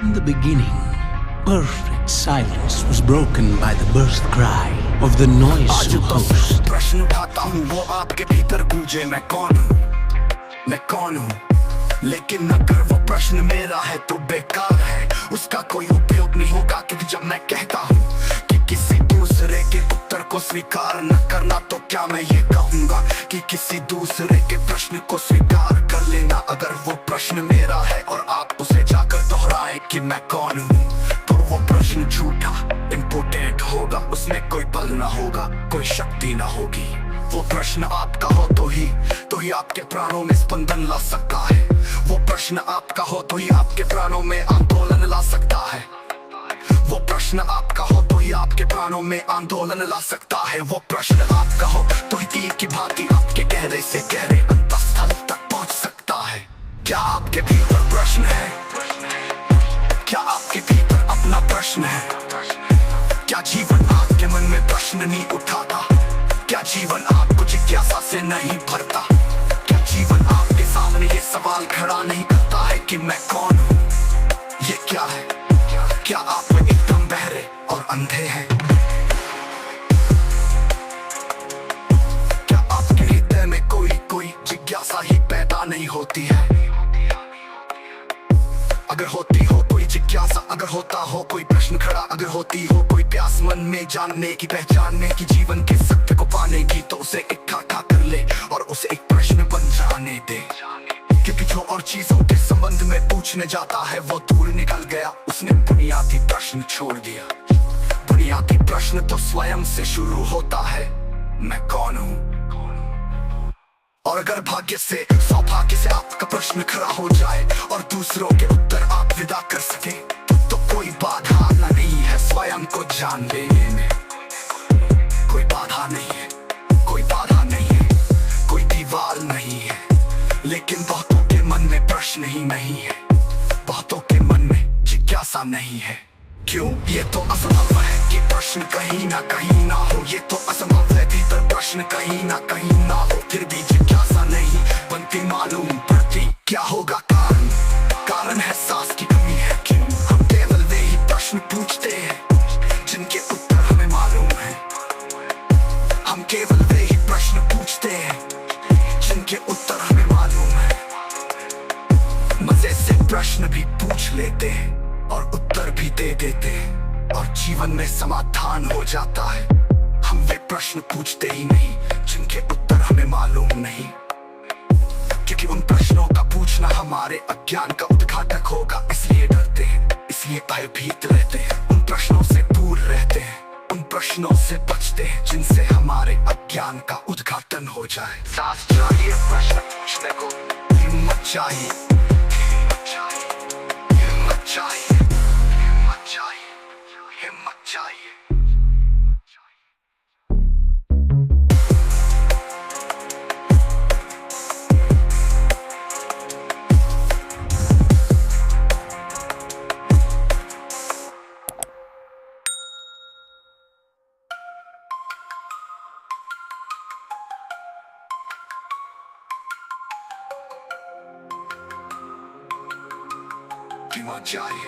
In the beginning, perfect silence was broken by the burst cry of the noisome host. प्रश्न उठाता हूँ वो आपके भीतर गूंजे, मैं कौन हूँ, लेकिन अगर वो प्रश्न मेरा है तो बेकार है, उसका कोई उपयोग नहीं होगा। क्योंकि जब मैं कहता हूँ कि किसी दूसरे के उत्तर को स्वीकार न करना, तो क्या मैं ये कहूँगा कि किसी दूसरे के प्रश्न को स्वीकार कर लेना। अगर वो प्रश्न मेरा है और आप उसे जाकर दोहराएं कि मैं कौन हूँ, तो वो प्रश्न झूठा इम्पोर्टेंट होगा, उसमें कोई बल ना होगा, कोई शक्ति ना होगी। वो प्रश्न आपका हो तो ही आपके प्राणों में स्पंदन ला सकता है। वो प्रश्न आपका हो तो ही आपके प्राणों में आंदोलन ला सकता है। वो प्रश्न आपका हो तो ही आपके प्राणों में आंदोलन ला सकता है। वो प्रश्न आपका हो तो ही तीर की भांति आपके गहरे से गहरे अंतस्थल तक पहुंच सकता है। क्या आपके भीतर प्रश्न है? क्या आपके भीतर अपना प्रश्न है? क्या जीवन आपके मन में प्रश्न नहीं उठाता? क्या जीवन आपको जिज्ञासा से नहीं भरता? क्या जीवन आपके सामने ये सवाल खड़ा नहीं करता है कि मैं कौन हूँ, ये क्या है? क्या आप एकदम बहरे और अंधे हैं? क्या आपके हृदय में कोई जिज्ञासा ही पैदा नहीं होती है? अगर होती हो कोई जिज्ञासा, अगर होता हो कोई प्रश्न खड़ा, अगर होती हो कोई प्यास मन में जानने की, पहचानने की, जीवन के सत्य को पाने की, तो उसे इकट्ठा कर ले और उसे एक प्रश्न बन जाने दे। क्योंकि जो और चीजों के संबंध में पूछने जाता है वो दूर निकल गया, उसने बुनियादी प्रश्न छोड़ दिया। बुनियादी प्रश्न तो स्वयं से शुरू होता है, मैं कौन हूँ? और अगर भाग्य से सौभाग्य से आपका प्रश्न खड़ा हो जाए और दूसरों के उत्तर आप विदा कर सके, तो कोई बाधा नहीं है स्वयं को जान लेने में। कोई बाधा नहीं है, कोई बाधा नहीं है, कोई दीवार नहीं है। लेकिन बहुतों के मन में प्रश्न ही नहीं है, बहुतों के मन में जिज्ञासा नहीं है। क्यों? ये तो असंभव है कि प्रश्न कहीं ना हो, ये तो असंभव है भीतर प्रश्न कहीं ना हो। फिर भी जिज्ञासा नहीं बनती मालूम पड़ती, क्या होगा कारण? कारण है सांस की कमी है। क्यों? हम केवल वे ही प्रश्न पूछते हैं जिनके उत्तर हमें मालूम है। हम केवल वे ही प्रश्न पूछते हैं जिनके उत्तर हमें मालूम है। मजे से प्रश्न भी पूछ लेते हैं और उत्तर भी दे देते हैं, और जीवन में समाधान हो जाता है। हम वे प्रश्न पूछते ही नहीं जिनके उत्तर हमें मालूम नहीं, क्योंकि उन प्रश्नों का पूछना हमारे अज्ञान का उद्घाटक होगा। इसलिए डरते हैं, इसलिए भयभीत रहते हैं, उन प्रश्नों से दूर रहते हैं, उन प्रश्नों से बचते हैं जिनसे हमारे अज्ञान का उद्घाटन हो जाए। साथ चाहिए प्रश्न पूछने को, हिम्मत चाहिए, हिम्मत चाहिए, हिम्मत चाहिए, हिम्मत चाहिए, हिम्मत चाहिए। हिम्मत चाहिए।